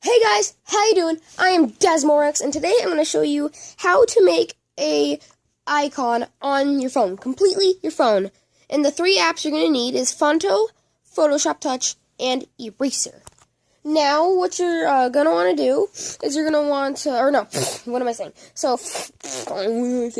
Hey guys, how you doing? I am Desmorex, and today I'm going to show you how to make a icon on your phone, completely your phone. And the three apps you're going to need is Phonto, Photoshop Touch, and Eraser. Now, what you're going to want to do is you're going to want to, or no, what am I saying? So Phonto,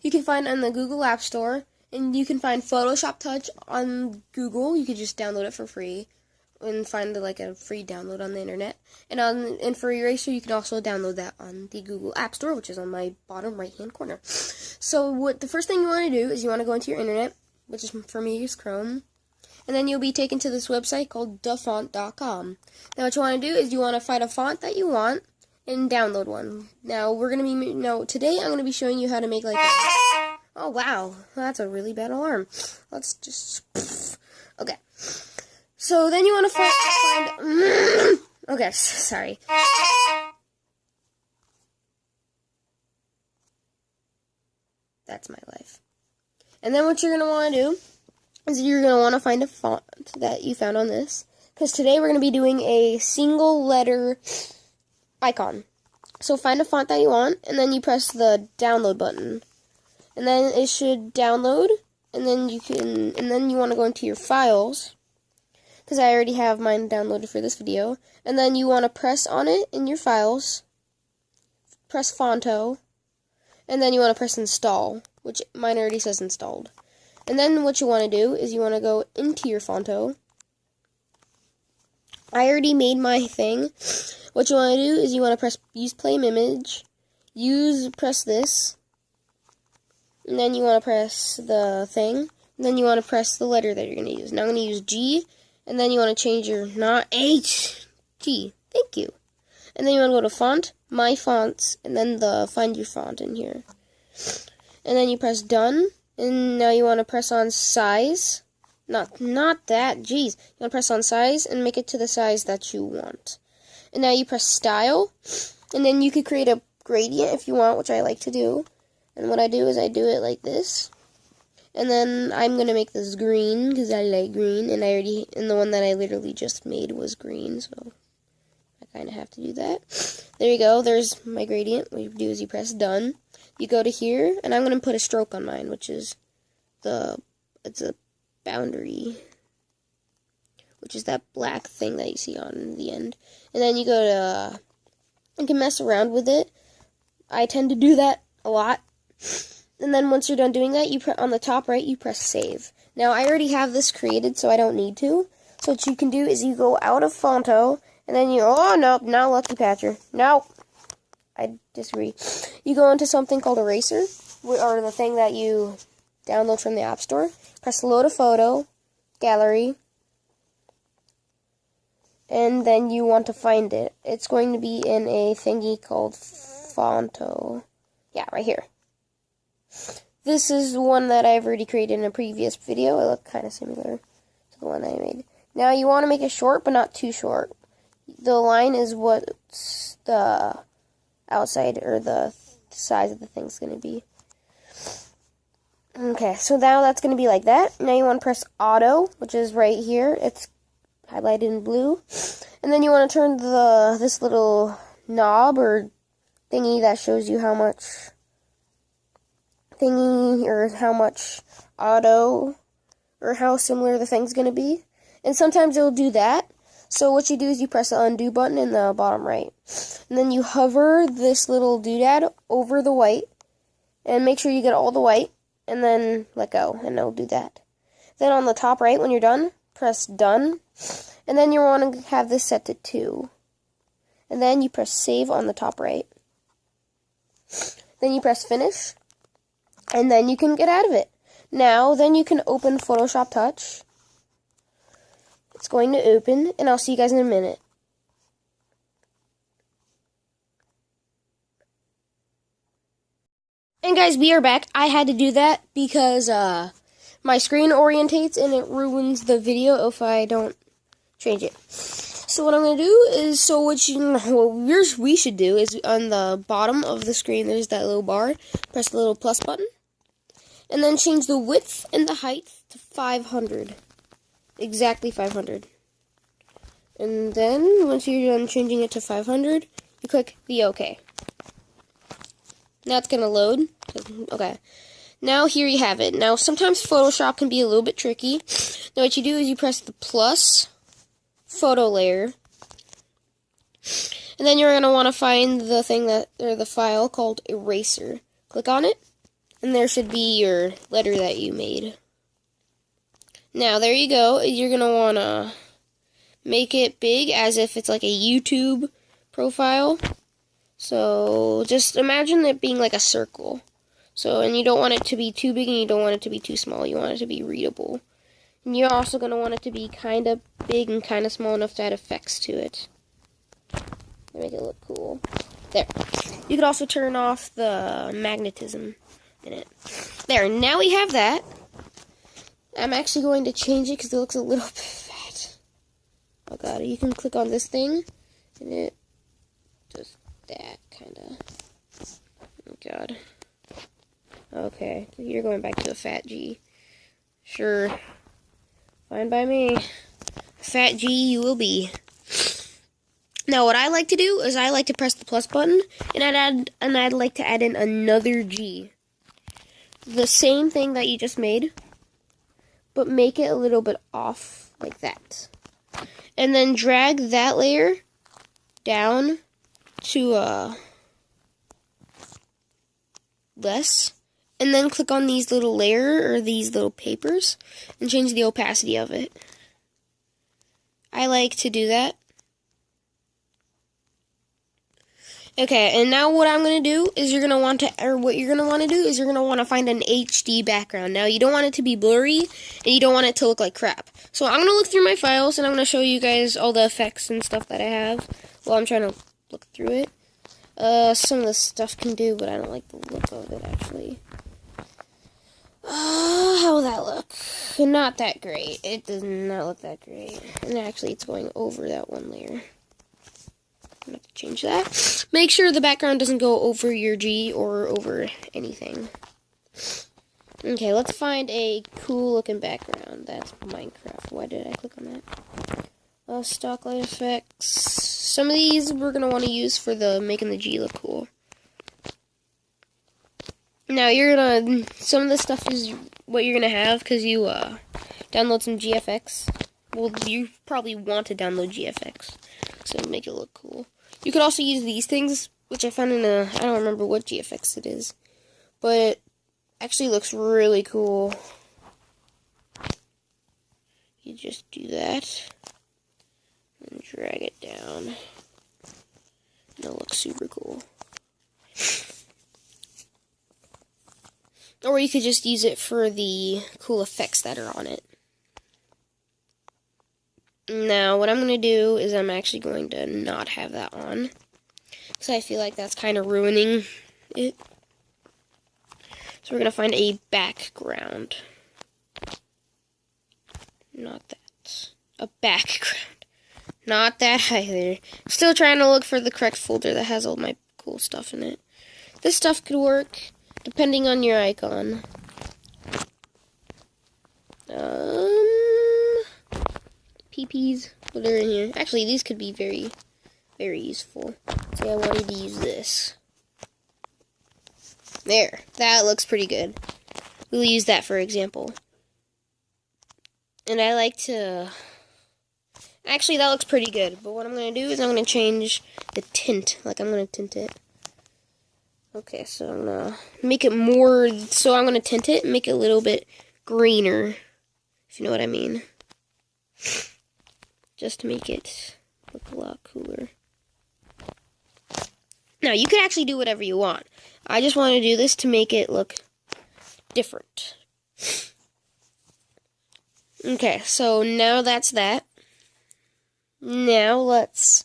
you can find on the Google App Store, and you can find Photoshop Touch on Google. You could just download it for free and find like a free download on the internet. And for Eraser, you can also download that on the Google App Store, which is on my bottom right hand corner. So the first thing you want to do is you want to go into your internet, which is for me is Chrome, and then you'll be taken to this website called dafont.com. Now what you want to do is you want to find a font that you want and download one. Now today I'm going to be showing you how to make like oh wow, that's a really bad alarm. Let's just okay. So then you want to find okay, sorry. That's my life. And then what you're going to want to do is you're going to want to find a font that you found on this. Because today we're going to be doing a single letter icon. So find a font that you want, and then you press the download button. And then it should download, and then you want to go into your files, because I already have mine downloaded for this video. And then you want to press on it in your files, press Phonto, and then you want to press install, which mine already says installed. And then what you want to do is you want to go into your Phonto. I already made my thing. What you want to do is you want to press use claim image, press this, and then you want to press the thing, and then you want to press the letter that you're going to use. Now I'm going to use G. And then you want to change your, not H, G. Thank you. And then you want to go to Font, My Fonts, and then find your font in here. And then you press Done. And now you want to press on Size. Not that, jeez. You want to press on Size and make it to the size that you want. And now you press Style. And then you could create a gradient if you want, which I like to do. And what I do is I do it like this. And then I'm going to make this green, because I like green, and the one that I literally just made was green, so I kind of have to do that. There you go, there's my gradient. What you do is you press done. You go to here, and I'm going to put a stroke on mine, which is it's a boundary, which is that black thing that you see on the end. And then you go to, you can mess around with it. I tend to do that a lot. And then once you're done doing that, on the top right, you press save. Now, I already have this created, so I don't need to. So what you can do is you go out of Phonto, and then oh, nope, not Lucky Patcher. Nope. I disagree. You go into something called Eraser, or the thing that you download from the App Store. Press load a photo, gallery, and then you want to find it. It's going to be in a thingy called Phonto. Yeah, right here. This is one that I've already created in a previous video. It looked kind of similar to the one I made. Now you want to make it short, but not too short. The line is what the outside or the size of the thing's going to be. Okay, so now that's going to be like that. Now you want to press Auto, which is right here. It's highlighted in blue. And then you want to turn this little knob or thingy that shows you how much auto or how similar the thing's going to be. And sometimes it'll do that. So what you do is you press the undo button in the bottom right. And then you hover this little doodad over the white and make sure you get all the white and then let go and it'll do that. Then on the top right when you're done, press done. And then you want to have this set to 2. And then you press save on the top right. Then you press finish. And then you can get out of it. Now, then you can open Photoshop Touch. It's going to open, and I'll see you guys in a minute. And guys, we are back. I had to do that because my screen orientates and it ruins the video if I don't change it. So what I'm going to do is, what we should do is on the bottom of the screen, there's that little bar. Press the little plus button. And then change the width and the height to 500. Exactly 500. And then, once you're done changing it to 500, you click the OK. Now it's going to load. Okay. Now here you have it. Now sometimes Photoshop can be a little bit tricky. Now what you do is you press the plus photo layer. And then you're going to want to find the thing the file called eraser. Click on it. And there should be your letter that you made. Now there you go. You're going to want to make it big as if it's like a YouTube profile. So just imagine it being like a circle. So, and you don't want it to be too big and you don't want it to be too small. You want it to be readable. And you're also going to want it to be kind of big and kind of small enough to add effects to it. Make it look cool. There. You could also turn off the magnetism in it. There, now we have that. I'm actually going to change it because it looks a little bit fat. Oh god, you can click on this thing and it does that, kind of. Oh god. Okay, you're going back to a fat G. Sure. Fine by me. Fat G you will be. Now what I like to do is I like to press the plus button and I'd like to add in another G. The same thing that you just made, but make it a little bit off like that. And then drag that layer down to less. And then click on these little layer or these little papers and change the opacity of it. I like to do that. Okay, and now what I'm going to do is you're going to want to find an HD background. Now, you don't want it to be blurry, and you don't want it to look like crap. So I'm going to look through my files, and I'm going to show you guys all the effects and stuff that I have while I'm trying to look through it. Some of the stuff can do, but I don't like the look of it, actually. How will that look? Not that great. It does not look that great. And actually, it's going over that one layer. I'm going to change that. Make sure the background doesn't go over your G or over anything. Okay, let's find a cool looking background. That's Minecraft. Why did I click on that? Stock light effects. Some of these we're going to want to use for making the G look cool. Now, some of this stuff is what you're going to have because you download some GFX. Well, you probably want to download GFX, so make it look cool. You could also use these things, which I found I don't remember what GFX it is, but it actually looks really cool. You just do that, and drag it down, and it looks super cool. Or you could just use it for the cool effects that are on it. Now, what I'm going to do is I'm actually going to not have that on, because I feel like that's kind of ruining it. So we're going to find a background. Not that. A background. Not that either. Still trying to look for the correct folder that has all my cool stuff in it. This stuff could work, depending on your icon. PPs, what are in here? Actually, these could be very, very useful. Say I wanted to use this. There, that looks pretty good. We'll use that for example. And I like to... Actually, that looks pretty good. But what I'm going to do is I'm going to change the tint. Like, I'm going to tint it. Okay, so I'm going to make it more... So I'm going to tint it and make it a little bit greener. If you know what I mean. Just to make it look a lot cooler. Now, you can actually do whatever you want. I just want to do this to make it look different. Okay, so now that's that. Now let's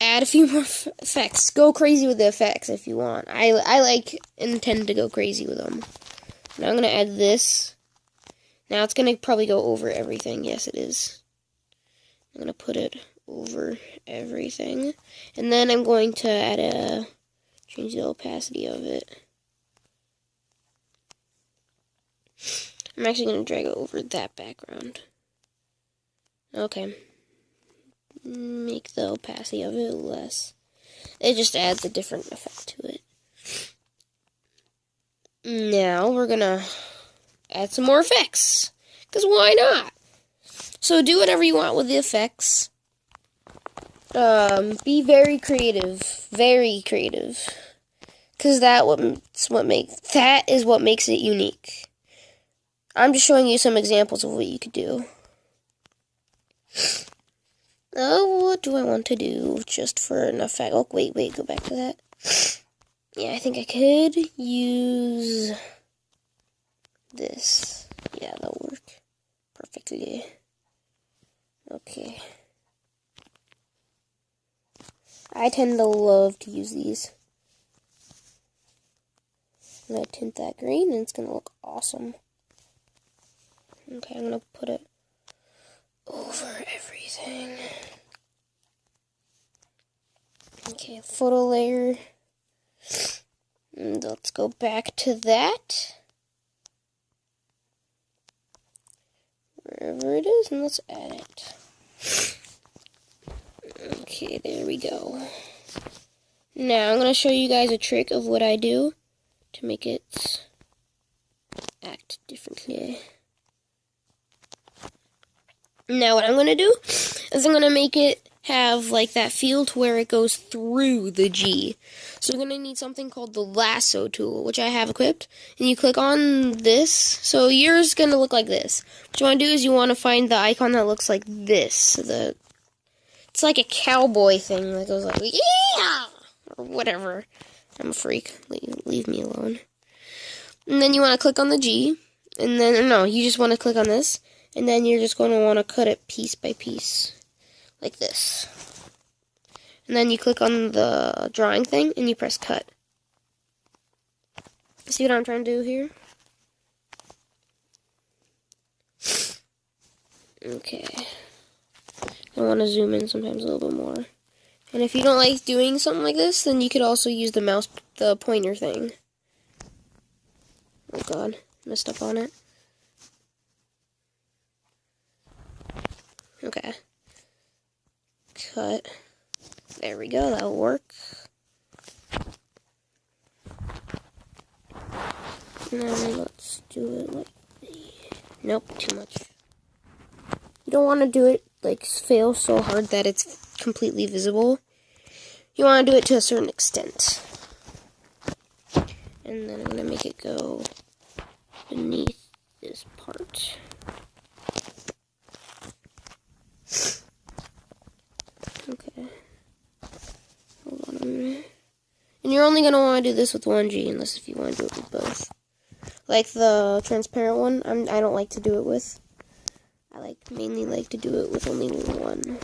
add a few more effects. Go crazy with the effects if you want. I like and tend to go crazy with them. Now I'm going to add this. Now it's going to probably go over everything. Yes, it is. I'm going to put it over everything. And then I'm going to change the opacity of it. I'm actually going to drag it over that background. Okay. make the opacity of it less. It just adds a different effect to it. Now we're gonna add some more effects, because why not? So do whatever you want with the effects. Be very creative, because that is what makes it unique. I'm just showing you some examples of what you could do. Oh, what do I want to do just for an effect? Oh, wait, go back to that. Yeah, I think I could use this. Yeah, that'll work perfectly. Okay. I tend to love to use these. I'm going to tint that green, and it's going to look awesome. Okay, I'm going to put it over everything. Okay, photo layer. And let's go back to that. Wherever it is, and let's add it. Okay, there we go. Now, I'm going to show you guys a trick of what I do to make it act differently. Now, what I'm going to do is I'm going to make it have like that feel to where it goes through the G. So you're going to need something called the lasso tool, which I have equipped. And you click on this. So yours is going to look like this. What you want to do is you want to find the icon that looks like this. It's like a cowboy thing that goes like, yeah! Or whatever. I'm a freak. Leave me alone. And then you want to click on the G. And then, no, you just want to click on this. And then you're just going to want to cut it piece by piece. Like this. And then you click on the drawing thing and you press cut. See what I'm trying to do here? Okay. I want to zoom in sometimes a little bit more. And if you don't like doing something like this, then you could also use the pointer thing. Oh god, messed up on it. Okay. Cut. There we go, that'll work. Now let's do it like nope, too much. You don't want to do it like fail so hard that it's completely visible. You want to do it to a certain extent. And then I'm going to make it go beneath this part. Okay. Hold on a minute. And you're only going to want to do this with one G, unless if you want to do it with both. Like the transparent one, I don't like to do it with. I mainly like to do it with only one.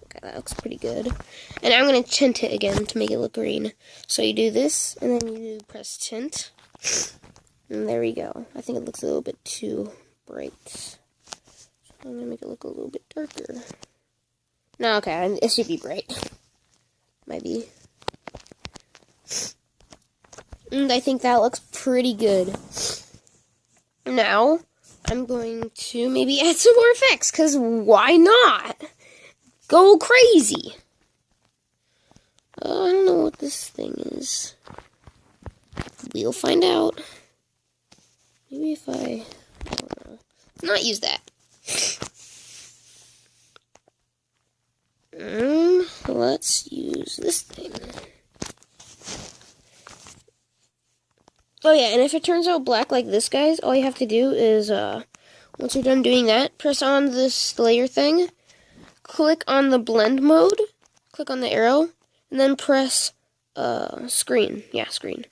Okay, that looks pretty good. And I'm going to tint it again to make it look green. So you do this, and then you press tint. And there we go. I think it looks a little bit too bright. So I'm going to make it look a little bit darker. No, okay, it should be bright. Maybe. And I think that looks pretty good. Now, I'm going to maybe add some more effects, because why not? Go crazy. I don't know what this thing is. We'll find out. Maybe if I don't know. Let's not use that. Let's use this thing. Oh yeah, and if it turns out black like this, guys, all you have to do is, once you're done doing that, press on this layer thing, click on the blend mode, click on the arrow, and then press, screen. Yeah, screen.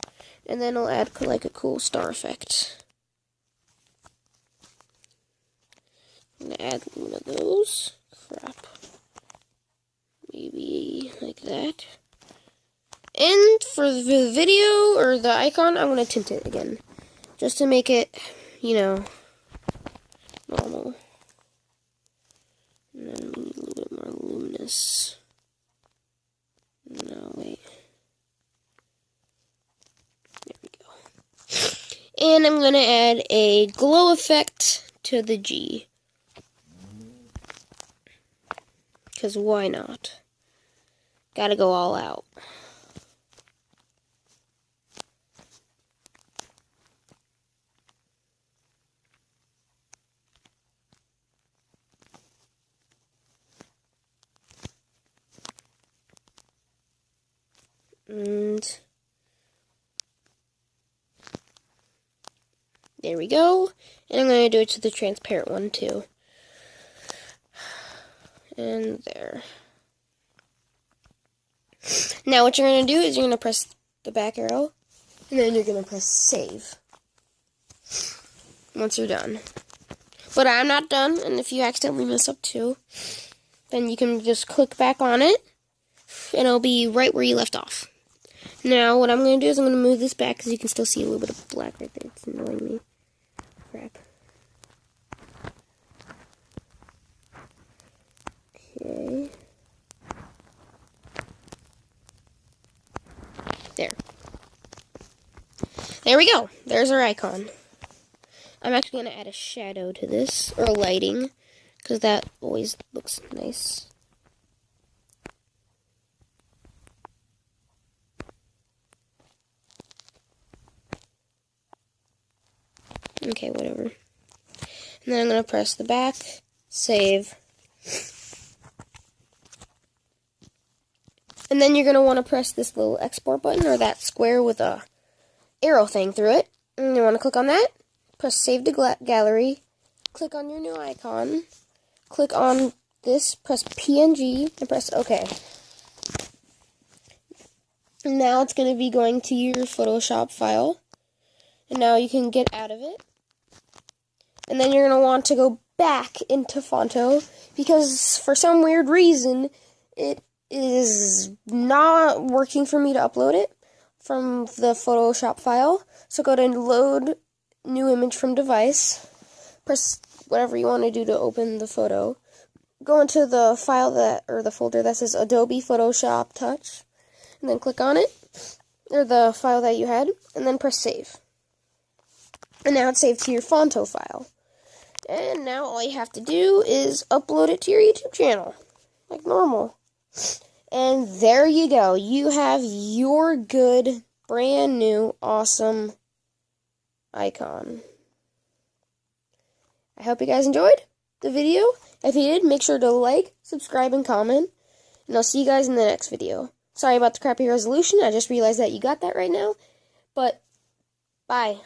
And then it'll add, like, a cool star effect. I'm gonna add one of those. Crap. Maybe like that. And for the video, or the icon, I'm going to tint it again. Just to make it, you know, normal. And then we need a little bit more luminous. No, wait. There we go. And I'm going to add a glow effect to the G. Because why not? Gotta go all out. And there we go. And I'm going to do it to the transparent one too. And there. Now what you're going to do is you're going to press the back arrow. And then you're going to press save. Once you're done. But I'm not done. And if you accidentally mess up too, then you can just click back on it. And it'll be right where you left off. Now, what I'm going to do is I'm going to move this back because you can still see a little bit of black right there. It's annoying me. Crap. Okay. There. There we go. There's our icon. I'm actually going to add a shadow to this, or lighting, because that always looks nice. Okay, whatever. And then I'm going to press the back, save. And then you're going to want to press this little export button, or that square with a arrow thing through it. And you want to click on that, press save to gallery, click on your new icon, click on this, press PNG, and press OK. And now it's going to be going to your Photoshop file. And now you can get out of it. And then you're going to want to go back into Phonto, because for some weird reason, it is not working for me to upload it from the Photoshop file. So go to load new image from device, press whatever you want to do to open the photo, go into the file or the folder that says Adobe Photoshop Touch, and then click on it, or the file that you had, and then press save. And now it's saved to your Phonto file. And now all you have to do is upload it to your YouTube channel, like normal. And there you go. You have your good, brand new, awesome icon. I hope you guys enjoyed the video. If you did, make sure to like, subscribe, and comment. And I'll see you guys in the next video. Sorry about the crappy resolution. I just realized that you got that right now. But, bye.